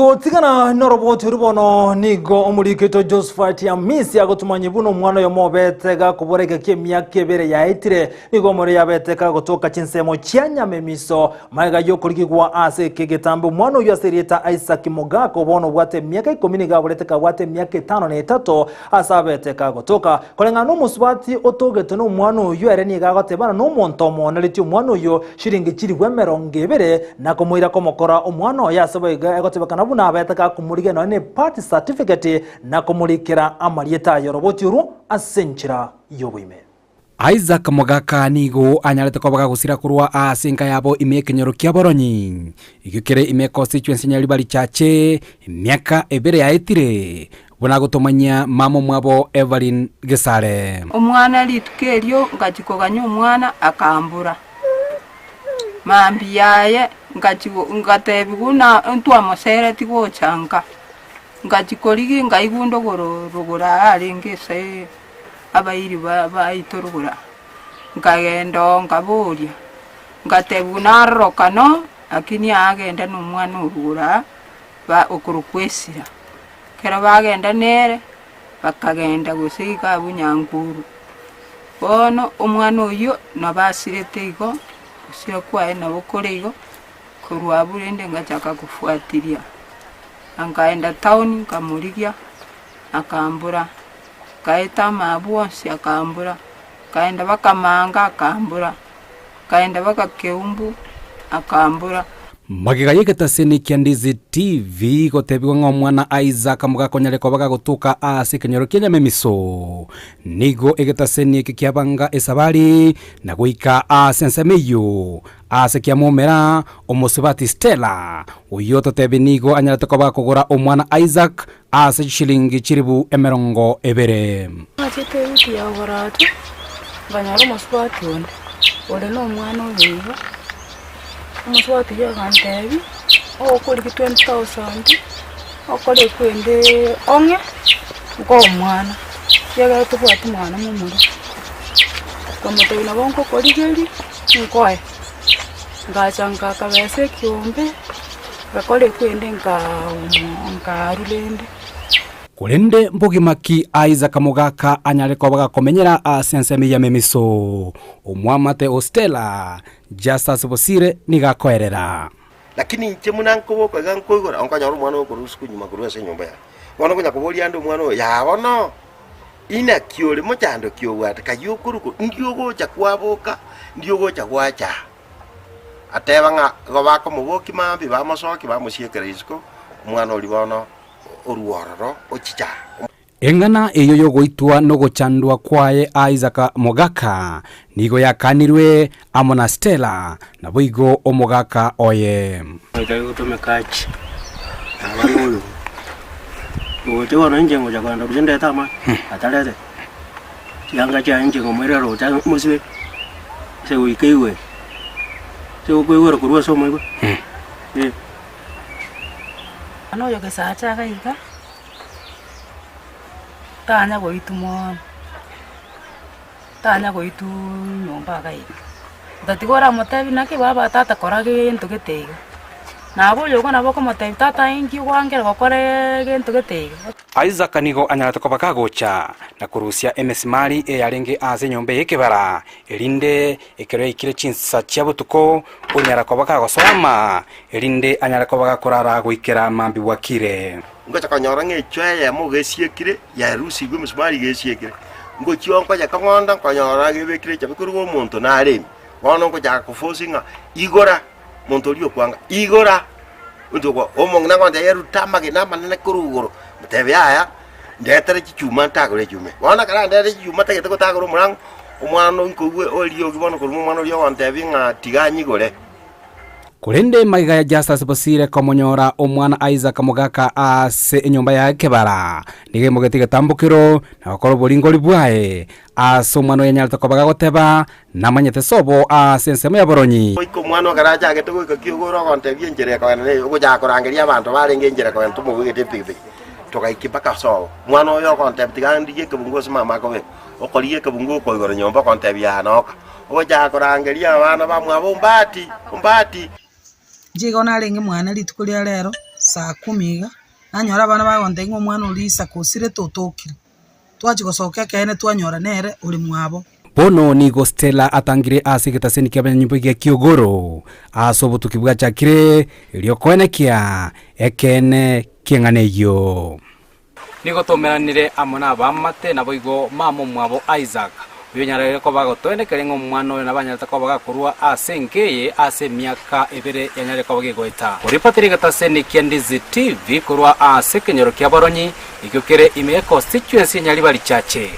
Nago tigana noroboti rubono nigo omuriketo Josephat ya misi agotumanye buno mwana yo mobetega kuboreka kemyaka ebere yaitire nigo muri yabeteka gotoka chinsemo cyanyame miso maiga yo kurigwa ase kegetambo mwana yo aserieta Isaac Mogaka bono bwate myaka 10 gaboreteka bwate myaka 5 na 3 asabeteka gotoka kolenga no muswati otogete no mwana yo ere ni gagotebana no montomo na litio mwana yo shiringi chiri gwemeronge ebere nakomoira komokora omwana yasabaiga bakana buna abayataka kumurige none party certificate na kumurikira amarieta yoroboti ru asenchira yobuime. Isaac Mogaka nigo anyalete kobaga gusira kurwa asinka yabo imekenyoro kya Boronyi igikere ime constituency nyalibali chache myaka ebere yaitire bona gutomanya mamo mwabo Evelyn Gesare omwana litukerio ngachikoganya omwana akambura mambi yaye ngatebiguna ntwa mosere tigochanga ngachikorigi ngaigundo gorogora arengese abairi baitorugura ngagendo ngaboria ngatebuna rokano akini agenda n'umwana urugura ba okurukwesira kera bagenda nere bakagenda gusiga bunyanguru bono omwana oyo nabasirete igo sio kwae na bokorego kurwa burende ngachaka kufuatilia angaenda town kamurigia akambura kaeta mabuonsi akambura kaenda bakamanga akambura kaenda bakakeumbu akambura magiga yegeta seni Kyandizi TV gotebwa ng'omwana Isaac Mogaka nyareko baga gutuka ase kenyoro kenyame miso nigo egeta seni kikyabanga esabari na guika asensemeyo ase kyamomera omosibati Stella uyo totebi nigo anyarete kobaga kugura omwana Isaac ase shilingi chiribu emerongo ebere atete uti ya goratu banyaro mosibati ole no mwana oyibo umuswati ya gantebi okuri 20,000 okore kwende onge ngo mwana yaga tubwati mwana mumuri kamoto ina bonko korigeri nkoe ngachanga kabese kyombe bakore kwende nka rulende Kulende mbogimaki Isaac Mogaka anyareko baga komenyera asensemi ya memiso omwamate Ostela Justus Bosire nigakoerera lakini nchemunanko boko ganko igora onkanya mwana okurusuku nyuma kurwese nyomba ya wana kunya kuboli ando mwana ya bono ina kiole mochando kiowata kayukuruko ndiogo cha kwaboka ndiogo cha kwacha atebanga gobako muboki mambi bamosoki bamusiekera isiko mwana oli bono oruororo ochicha engana eyo yogoitwa no gochandwa kwae Isaac Mogaka nigo yakanirwe amona Stella na boigo omogaka oye ndayo tumekachi abantu uyo wana nje ngoja kwanda kujenda tama atalete yanga cha nje ngomwerero cha musibe se uikeiwe se ukwewe kurwa somo ibo ano yo kesacha kaika tanya goitu mon tanya goitu nyomba kaika tatigora motebi nake baba tata korage into getego nabo yogo nabo ko motebi tata ingi wangera gokore gento getego Isaac nigo anyarate kobaka gocha na kurusia MS Mali yarenge ase nyombe yekebara elinde ekere ikire chinsa cyabutuko onyara kobaka gosoma elinde anyara kobaka korara guikera mambi wakire ngocha kanyora ngechwe mo gesiekire ya rusi gwe musmari gesiekire ngo chionko ya kangonda kanyora gebekire chabikurugo muntu na aremi wono ngo ja kufosinga igora muntu lyo kwanga igora untoko omongna kwanda yeru tamage na manene kurugoro mutebe aya ndetere chichuma ntagore chume wana kara ndere chichuma tagete ko tagoro murang omwana nkogwe oliyo gibono kurumo mwana lyo wantebi nga tiganyigore Kulende magiga ya Justus Bosire komonyora omwana Isaac Mogaka ase enyomba ya kebara nige mogetiga tambukiro na bakoro bolingo libwae ase omwana yanyalta kobaga goteba namanyete sobo ase nsemo ya Boronyi ko mwana garaja agete ko kigoro kontebi enjere ko ne ugo ja korangeria abantu barenge enjere ko ntumo bugete pipi tokaikipaka so mwana yo kontebi tigandike kebungo sima makowe okoliye kebungo ko igoro nyomba kontebi ya noka ugo ja korangeria abana bamwe abombati jiga ona renge mwana litukulia lero saa 10 nanyora abana bagonte ng'omwana orisa kosire totokire twachi gosoka kene twanyora nere uri mwabo bono nigo Stella atangire ase getaseni kia banyimbo gia Kiogoro asobotuki bwa chakire iliokoenekia ekene kienganeyo nigo tomeranire amona bamate nabo igo mamo mwabo Isaac uyo nyarere ko bagotoenekere ng'omwana oyo nabanyareta ko bagakorwa ase nkeye ase miaka ebere yanyare ko bagigoeta uripatiri getaseni kia Ndizi TV korwa ase kenyoro kia Boronyi igokere ime constituency nyali bali chache